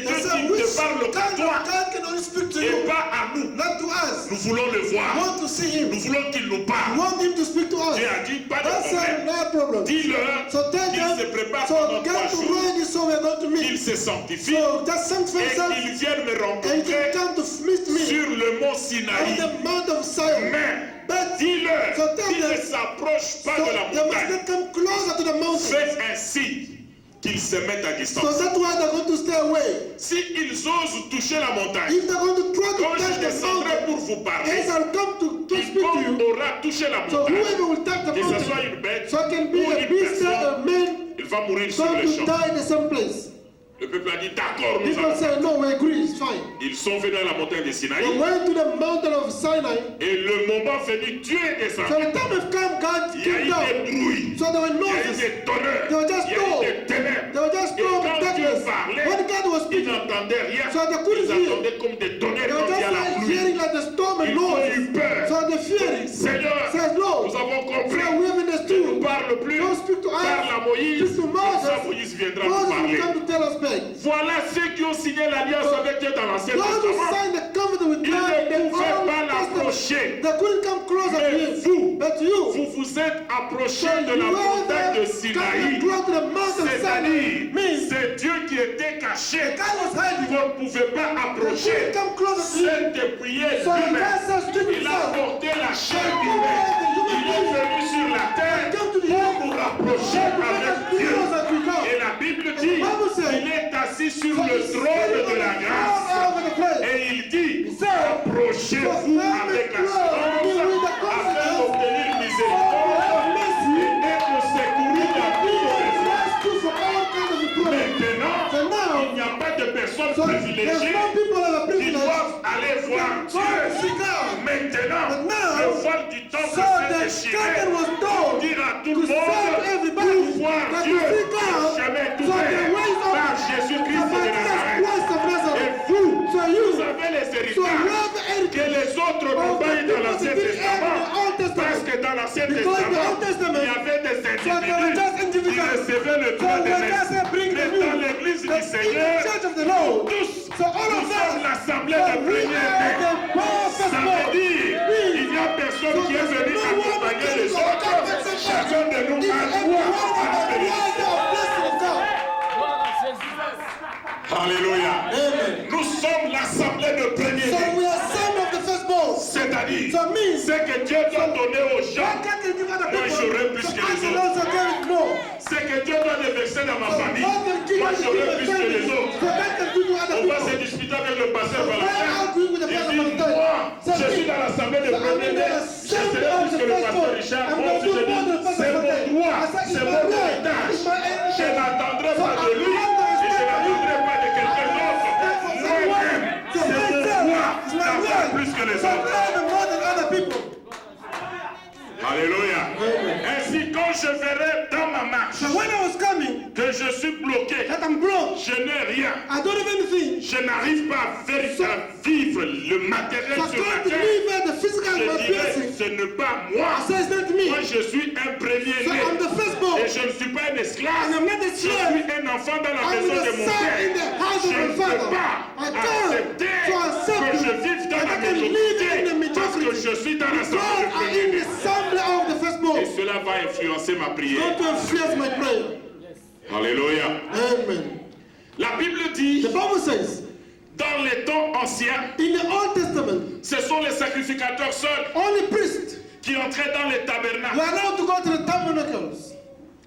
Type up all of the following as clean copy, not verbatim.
Dieu qui te parle qu'à toi et pas à nous. Nous voulons le voir. Nous voulons qu'il nous parle. Dieu a dit pas de problème. Dis-leur qu'il se prépare pour notre jour, qu'il se sanctifie et qu'il vienne me rencontrer sur le mont Sinaï. Mais dis-leur qu'il ne s'approche pas de la montagne. Fais ainsi qu'ils se mettent à distance. S'ils osent toucher la montagne, quand je descendrai pour vous parler, quiconque aura touché la montagne, que ce soit une bête ou une personne, il va mourir sur le champ. Le peuple a dit d'accord, nous allons. Ils sont venus à la montagne de Sinaï. Et le moment venu, Dieu est descendu. Il y a eu des bruits, il y a eu des tonnerres, il y a eu des ténèbres. Et quand Dieu parlait, ils n'entendaient rien. Ils attendaient comme des tonnerres quand il y a la pluie. Ils ont eu peur. Seigneur, nous avons compris. Tu ne nous parles plus. Parle à Moïse. Comme ça, Moïse viendra nous parler. Voilà ceux qui ont signé l'alliance avec Dieu dans l'Ancien Testament. Ils ne pouvaient pas l'approcher. Mais vous vous êtes approchés de la montagne de Sinaï. C'est-à-dire, c'est Dieu qui était caché. Vous ne pouvez pas approcher. C'est depuis lui-même. Il a porté la chair humaine. Il est venu sur la terre pour nous rapprocher avec Dieu. Et la Bible dit qu'il est assis sur le trône de la grâce. Et il dit, approchez-vous avec assurance afin d'obtenir miséricorde et d'être secouru dans toute raison. Maintenant, il n'y a pas de personnes privilégiées qui doivent aller voir Dieu. Maintenant, le voile du temple s'est déchiré pour dire à tout le monde pour voir Dieu jamais tout fait par Jésus-Christ de Nazareth. Et vous avez les héritages que les autres n'ont pas eu dans l'Ancien Testament. Parce que dans l'Ancien Testament, il y avait des individus qui recevaient le droit de naître. Mais dans l'église du Seigneur, tous, nous sommes l'assemblée de premiers-nés. Ça veut dire qu'il n'y a personne qui est venu accompagner les autres. Chacun de nous a droit à Alléluia. Nous sommes l'assemblée de premiers-nés. C'est-à-dire, ce que Dieu doit donner aux gens, moi j'aurai plus que les autres. Ce que Dieu doit déverser dans ma famille, moi j'aurai plus que les autres. On va se disputer avec le pasteur Valentin. Il dit, moi, je suis dans l'assemblée de premiers-nés, je serai plus que le pasteur Richard. Moi aussi je dis, c'est mon droit, c'est mon héritage. Je n'attendrai pas de lui et je n'attendrai pas de quelqu'un d'autre. Moi-même, c'est mon droit d'avoir plus que les autres. Alléluia. Ainsi, quand je verrai dans ma marche que je suis bloqué, je n'ai rien, je n'arrive pas à vivre le matériel sur la terre, je dirais, ce n'est pas moi. Moi, je suis un premier-né et je ne suis pas un esclave. Je suis un enfant dans la maison de mon père. Je ne peux pas accepter que je vive dans la médiocrité parce que je suis dans l'assemblée de premiers-nés. Et cela va influencer ma prière. Alléluia. Amen. La Bible dit, dans les temps anciens, in the Old Testament, ce sont les sacrificateurs seuls only priests qui entraient dans les tabernacles. were allowed to go to the tabernacles.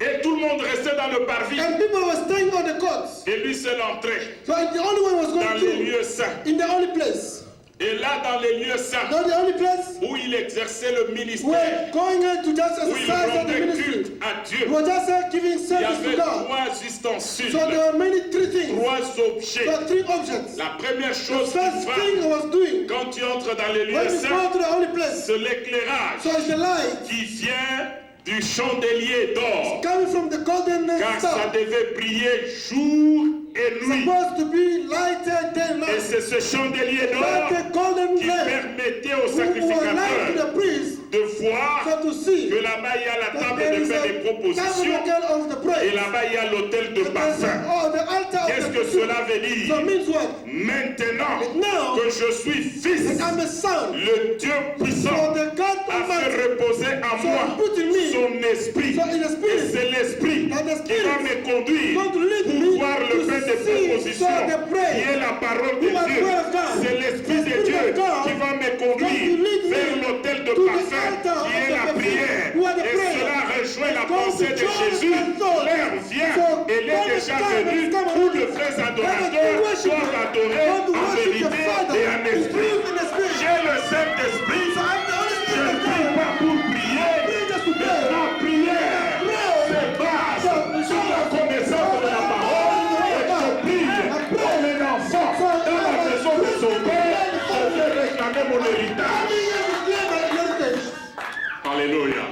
Et tout le monde restait dans le parvis. And people were staying on the courts. Et lui seul entrait So the only one was dans going les to lieux saints. in the only place. Et là, dans les lieux saints, Not the only place où il exerçait le ministère, were going in to just où il exercise the rendait ministry. culte à Dieu, We were just giving il y service to avait God. 3 ustensiles, So there were three things. 3 objets. There were 3 objects. La première The chose first qu'il thing I fait was doing quand tu entres dans les lieux when you saints, go to the holy place, c'est l'éclairage so it's the light qui vient du chandelier d'or, coming from the golden car ça star. devait briller jour et nuit. Supposed to be lighted day and Et night. c'est ce chandelier d'or But the golden qui lamp permettait aux who were light to sacrificateurs the priest, de voir so to see que là-bas il y a la that table there de is faire des a propositions tabernacle of the et praise. là-bas il y a l'autel de That there's parfum. the altar of Qu'est-ce the que que cela veut dire? So it means what? Maintenant Now que je suis fils, I'm a son. le Dieu So puissant the God a fait Almighty, reposer en So moi put in me, son esprit. so in the Et spirit, c'est l'esprit that the qui va spirit me conduire going to lead pour me voir le to pain de see, proposition so the prayer, qui est la parole de who are the Dieu. word of God. C'est l'esprit The de spirit Dieu of God qui va me going to conduire lead me vers l'autel de to the parfum altar qui of est the la perfect, prière. who are the Et prayer. cela rejoint la It's going pensée to de join Jésus. the thought. L'heure vient, So, elle est when the déjà time venue has come où already, de vrais when the adorateurs worship doivent adorer going to en worship the vérité Father et en in esprit. truth and the spirit. J'ai le Saint-Esprit. So I'm the Holy Je Spirit ne of prie God. pas pour prier, Pray just to mais pray. ma prière se base sur la connaissance de la parole. Et je prie comme un enfant dans la maison de son père. Je vais réclamer mon héritage. Alléluia.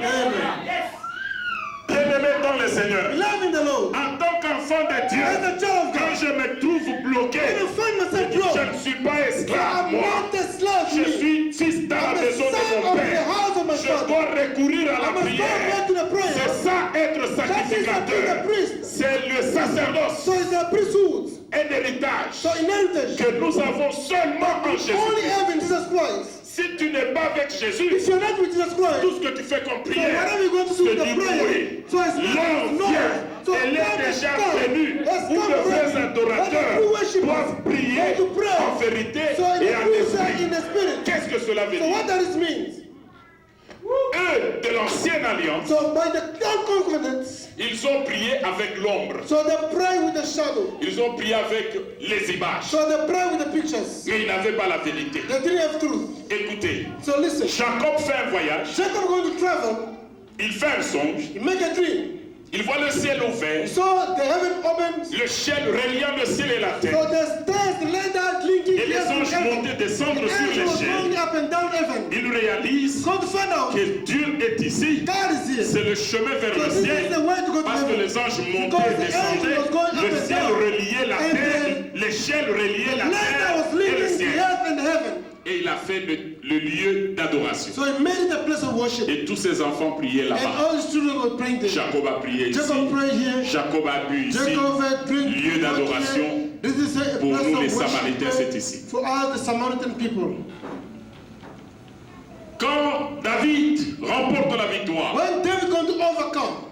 Bien-aimé dans le Seigneur, Love in the Lord. en tant qu'enfant de Dieu, As a child of quand God, je me trouve bloqué, I don't find myself je broke. ne suis pas esclave, I'm moi. not a slave to Je me. suis fils dans la I'm a maison de son mon of the père. house of my Je father. dois recourir à la I'm a prière. son to the prayer. C'est ça être That is sacrificateur. the priest. C'est le sacerdoce, So it's the priesthood. un héritage So inheritance. que nous avons seulement en Only Jésus. have in Jesus Christ. Si tu n'es pas avec Jésus, If you're not with Jesus Christ, tout ce que tu fais comme so prière, whatever you're going to do with c'est the du prayer, bruit. so it's L'heure not vient, So elle time est has déjà come. venue Let's où come de vrais ready. adorateurs Let the worship doivent prier to pray. en vérité So in et the en truth and esprit. in the spirit. Qu'est-ce que cela veut So dire? what does it mean? Eux, de l'ancienne alliance, So by the old covenant, ils ont prié avec l'ombre. so they pray with the shadow. Ils ont prié avec les images. So they pray with the pictures. Mais ils n'avaient pas la vérité. They didn't have truth. Écoutez, So listen. Jacob fait un voyage, Jacob going to travel. il fait un songe, He make a dream. il voit le ciel ouvert, So the heaven opens. le ciel reliant le ciel et la terre, So the stairs lay down linking et les here to anges heaven. montaient descendre The sur angel les was going ciels. up and down heaven. Il réalise Come to find out que Dieu est ici. God is here. C'est le chemin vers So le this is ciel. the way to go to Parce que heaven. les anges montaient Because et the angel descendaient, was going up le and ciel down. reliait la And terre, l'échelle reliait la Later terre was et le linking the ciel. earth and heaven. Et il a fait le lieu d'adoration. So he made it a place of worship. Et tous ses enfants priaient And là-bas. all his children were praying there. Jacob a prié ici. Jacob prayed here. Jacob a bu ici. Jacob had drink. Lieu d'adoration. This is a Pour place nous, of les worship Samaritains, c'est ici. for all the Samaritan people. Quand David remporte la victoire, When David going to overcome,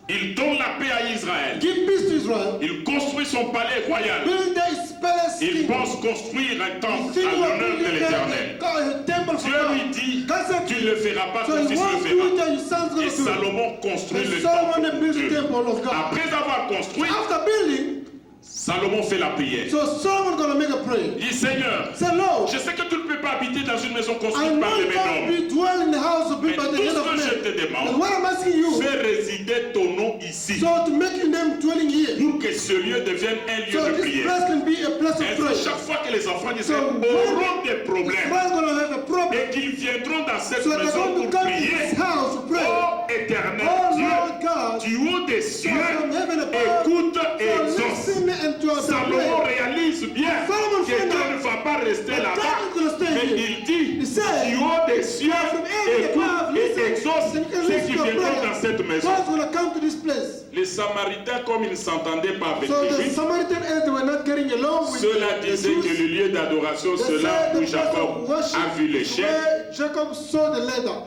il donne la paix à Israël. give peace to Israel, Il construit son palais royal. build his palace Il kingdom. pense construire un He temple think à of l'honneur de building l'Éternel. a temple for Dieu lui God. dit, God said, tu ne le feras pas, so ton he fils le won't do it fera. and your son's Et going to do it. Salomon construit And le Solomon temple. built the de Dieu. temple of God. Après avoir construit, After building, Salomon fait la prière. so Solomon going to make a prayer. Il dit, Seigneur, Say, Lord, je sais que tu ne peux pas habiter dans une maison I construite par know les you mains can't d'hommes. be dwell in the house of Mais people by tout the hand ce of que je te men. demande, And what I'm asking you, fais résider ton nom ici. so to make your name dwelling here, Pour que ce lieu devienne un lieu so de this prière. place can be a place of Ainsi, prayer. chaque fois que les enfants So d'Israël auront des problèmes Israel going to have a problem. et qu'ils viendront dans cette So they're maison going to pour come to prier, this house to pray. ô éternel Oh Dieu, Lord God, du haut des so cieux, from heaven above, écoute et so exauce. listen and to our Salomon prayer. réalise bien Solomon que found Dieu out ne va pas rester that là-bas, God is gonna stay mais here. il dit, He said, du haut des cieux, from heaven écoute above, et listen, exauce and you can ceux listen qui to your viendront prayer. dans cette maison. God's going to come to this place. Les Samaritains, comme ils ne s'entendaient pas avec So les the Juifs, Samaritan they were not getting along with cela the disait que Jews. le lieu d'adoration, They c'est là said où the place Jacob of worship a vu les chefs. where Jacob saw the ladder.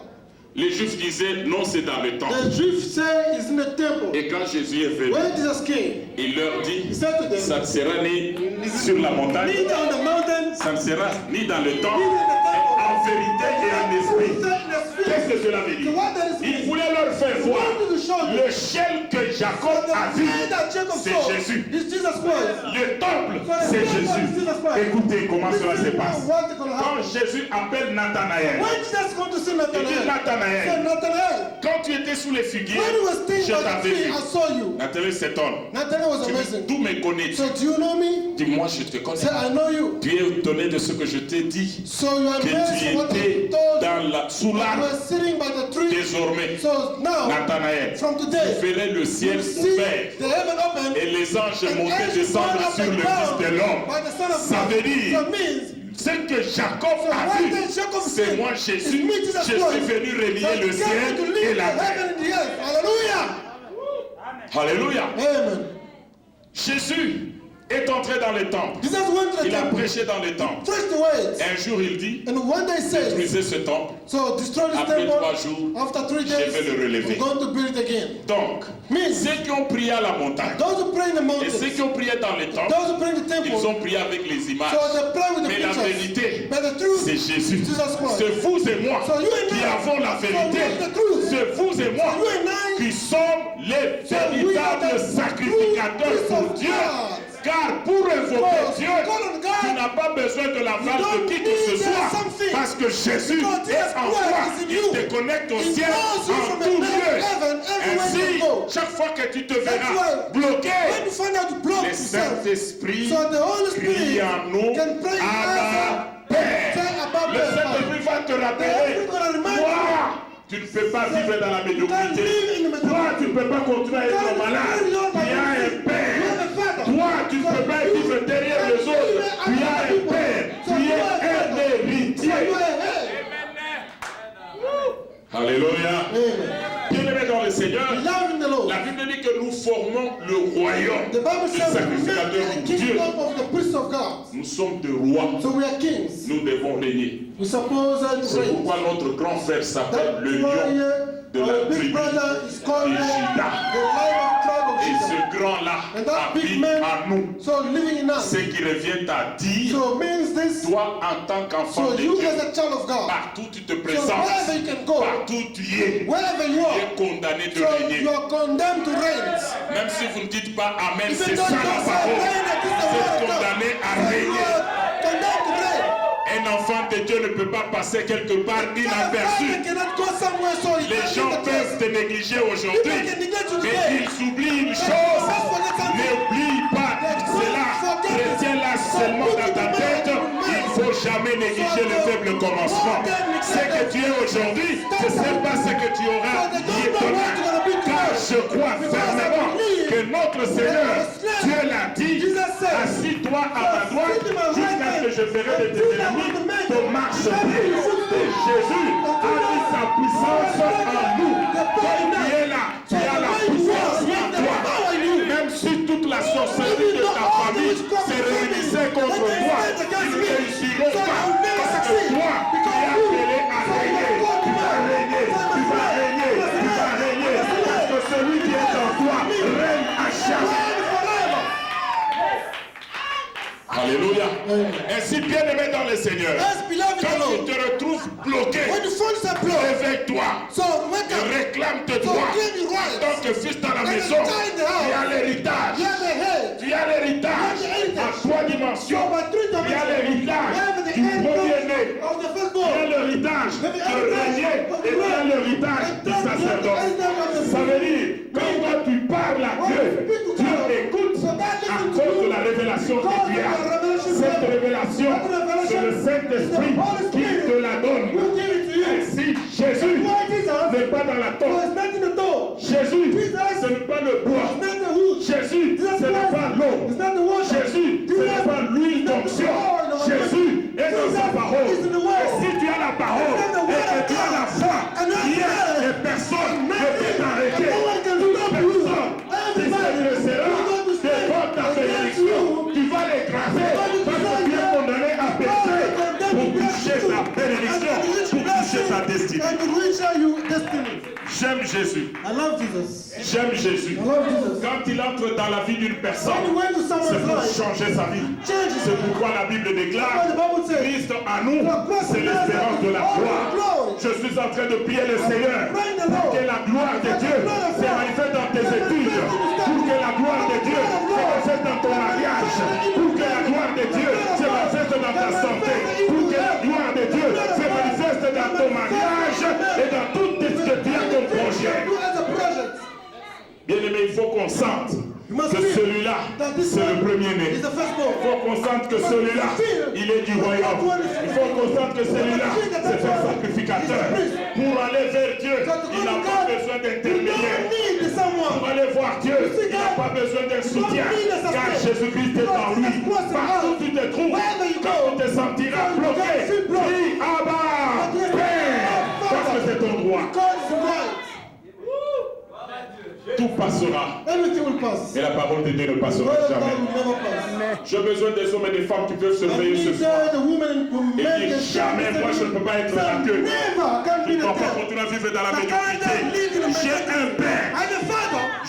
Les Juifs disaient non, c'est dans le temple. The Jews say it's in the temple. Et quand Jésus est venu, When Jesus came, il leur he dit, said to them, ça ne sera ni sur la montagne, neither on the mountain, ça ne sera ni dans le temple, neither in the temple. en vérité et en esprit. Qu'est-ce que cela veut So dire? what does it Il mean? voulait leur faire voir wanted to show them. le ciel que Jacob a The vu, man that Jacob c'est saw Jésus. is Jesus Christ. Le temple, So the c'est temple is Jésus. Jesus Christ. Écoutez comment cela se Listen to passe. what's going to Quand happen. Jésus appelle Nathanaël, When Jesus going to see il dit Nathanael, Nathanaël, said Nathanael, quand tu étais sous les figuiers, when he was staying je by the t'avais tree, vu. I saw you. Nathanaël cet homme, Nathanael was amazing. d'où me connais-tu? So do you know me? Dis-moi, je te connais. Say, I know you. Tu es étonné de ce que je t'ai dit, So you are que amazed tu at what I étais told you. sous You l'arbre. were sitting by the tree. Désormais, So now, Nathanaël, from tu today, verrais le ciel you see ouvert the heaven open et les anges and monter angels descendre going up sur and le down Fils de l'homme. by the Son of Ça God. veut dire, So it means, ce que Jacob so a what vu, did Jacob c'est see? moi It's Jésus. me, Je Jesus suis Christ. venu So relier le God ciel to et lead the la terre. heaven and the earth. Hallelujah. Alléluia. Amen. Jésus est entré dans le temple. Jesus went to the Il a temple. prêché dans le temple. Preached the words. Un jour, il dit, And one day says, détruisez ce temple. so destroy this Après temple. 3 jours, After 3 je days, vais le relever. I'm going to build it again. Donc, Means ceux qui ont prié à la montagne those who pray in the et mountains, ceux qui ont prié dans le temple, those who pray in the temple, ils ont prié avec les images. so they pray with the Mais la pictures. vérité, But the truth, c'est Jésus. Jesus Christ. C'est vous et moi So you and qui I, avons la so vérité. we have the truth. C'est vous et moi So you and I, qui sommes les so we are véritables the sacrificateurs true pour priests Dieu. of God. Car pour invoquer Because Dieu, to call on God, tu n'as pas besoin de la face don't de qui que need ce soit. something. Parce que Jésus Because est Jesus en Christ toi. is in Il you. te connecte au He ciel calls you en from tout heaven, lieu. everywhere Ainsi, you go. chaque fois que tu te That's verras why bloqué, when you find out to block le yourself, Saint-Esprit so the Holy crie Spirit en nous, can pray in Abba, us, Père. say about Le Saint-Esprit va te rappeler, toi, tu ne peux pas vivre dans la médiocrité. Toi, tu ne peux pas continuer à être malade. Tu as un Père. Toi, tu ne peux pas vivre derrière les autres. Tu as un Père. Tu es un héritier. Alléluia. Bien-aimés dans le Seigneur, la Bible dit que nous formons le royaume The Bible du says we sacrificateur make pour a Dieu. kingdom of the priests of God. Nous sommes des rois. So we are kings. Nous devons régner. We suppose to C'est reign. pourquoi notre grand frère s'appelle That's le why lion de our la big tribu brother is called de the Juda. Lion of tribe of Et Judah. ce grand-là And that big habite man, en nous. so living in us. Ce qui revient à dire, So means this, toi en tant qu'enfant so de you Dieu, as a child of God, partout tu te so présentes, wherever you can go, partout tu es, wherever you tu are, es condamné de so régner. you are condemned to reign. Même si vous ne dites pas Amen, Even c'est though ça you la don't say parole. reign, it is the Vous êtes word of God. condamné à So you régner. are condemned to reign. Un enfant de Dieu ne peut pas passer quelque part So the inaperçu. father cannot go somewhere, so he Les can't gens get the peuvent test. te négliger aujourd'hui, People can neglect you mais today. ils oublient une chose. N'oublie pas cela. Retiens-la seulement dans ta tête. Il ne faut jamais négliger le faible commencement. Ce que tu es aujourd'hui, ce n'est pas ce que tu auras demain. Car je crois fermement que notre Seigneur, Dieu l'a dit, assis-toi à ma droite jusqu'à ce que je ferai de tes ennemis ton marchepied. Et Jésus a mis sa puissance en nous. Toi qui es là, tu as la puissance en toi. Même si toute la sorcellerie de ta famille se réunissait contre toi, ils ne réussiront pas. Parce que toi, tu es appelé à régner. Tu vas régner, tu vas régner, tu vas régner. Parce que celui qui est en toi règne à jamais. Alléluia. Ainsi, bien-aimé dans le Seigneur, quand tu te retrouves bloqué, réveille-toi et réclame tes droits. En tant que fils dans la maison, tu as l'héritage. Tu as l'héritage à 3 dimensions. Tu as l'héritage du premier-né. Tu as l'héritage de régner et tu as l'héritage du sacerdoce. Ça veut dire, quand toi tu parles à Dieu, Dieu écoute à cause de la révélation que tu as. Cette révélation, c'est le Saint-Esprit qui te la donne. Ainsi, Jésus n'est pas dans la tombe. Jésus, ce n'est pas le bois. Jésus, ce n'est pas l'eau. Jésus, ce n'est pas l'huile d'onction. Jésus est dans sa parole. Et si tu as la parole et que tu as la foi, rien et personne ne peut t'arrêter. Toute personne qui se dressera devant ta bénédiction, tu vas l'écraser parce que tu es condamné à pécher pour toucher ta bénédiction, pour toucher ta destinée. J'aime Jésus. J'aime Jésus. Quand il entre dans la vie d'une personne, c'est pour changer sa vie. C'est pourquoi la Bible déclare Christ en nous, c'est l'espérance de la gloire. Je suis en train de prier le Seigneur pour que la gloire de Dieu se manifeste dans tes études, pour que la gloire de Dieu se manifeste dans ton mariage, pour que la gloire de Dieu se manifeste dans ta santé, pour que la gloire de Dieu se manifeste dans ton mariage et dans tout ce que tu as comme projet. Bien-aimé, il faut qu'on sente que celui-là, c'est le premier-né. Il faut qu'on sente que celui-là, il est du royaume. Il faut qu'on sente que celui-là, c'est un sacrificateur. Pour aller vers Dieu, il n'a pas besoin d'intermédiaire. Pour aller voir Dieu, il n'a pas besoin d'un soutien. Car Jésus-Christ est en lui. Partout où tu te trouves, quand tu te sentiras bloqué, dis Abba, Père, parce que c'est ton droit. Tout passera. Et la parole de Dieu ne passera jamais. J'ai besoin des hommes et des femmes qui peuvent se réveiller ce soir. Et dire jamais, moi je ne peux pas être la queue. Je ne peux pas continuer à vivre dans la médiocrité. J'ai un père.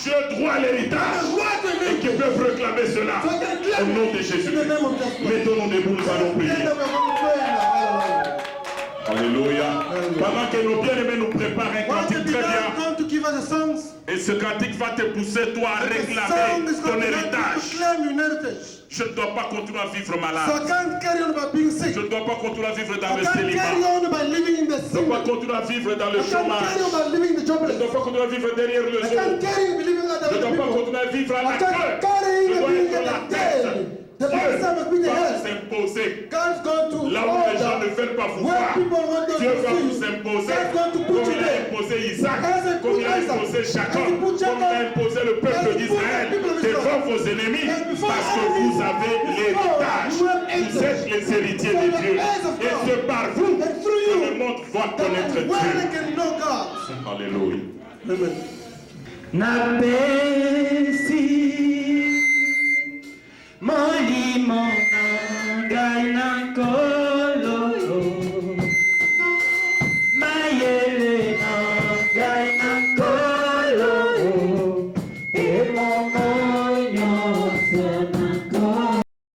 J'ai droit à l'héritage. Et qui peuvent réclamer cela. Au nom de Jésus. Mettons-nous debout, nous allons prier. Alléluia. Pendant que nos bien-aimés nous préparent un cantique très bien. Et ce cantique va te pousser, toi, à réclamer ton héritage. Je ne dois pas continuer à vivre malade. Je ne dois pas continuer à vivre dans le célibat. Je ne dois pas continuer à vivre dans le chômage. Je ne dois pas continuer à vivre derrière le dos. Je ne dois pas continuer à vivre à la queue. Je dois être la tête. Dieu va s'imposer. Là où les gens ne veulent pas vous voir, Dieu va vous imposer. Comme il a imposé Isaac, comme il a imposé Jacob, comme il a imposé le peuple d'Israël devant vos ennemis, parce que vous avez l'héritage. Vous êtes les héritiers de Dieu. Et c'est par vous que le monde va connaître Dieu. Alléluia. Molimo ngai nako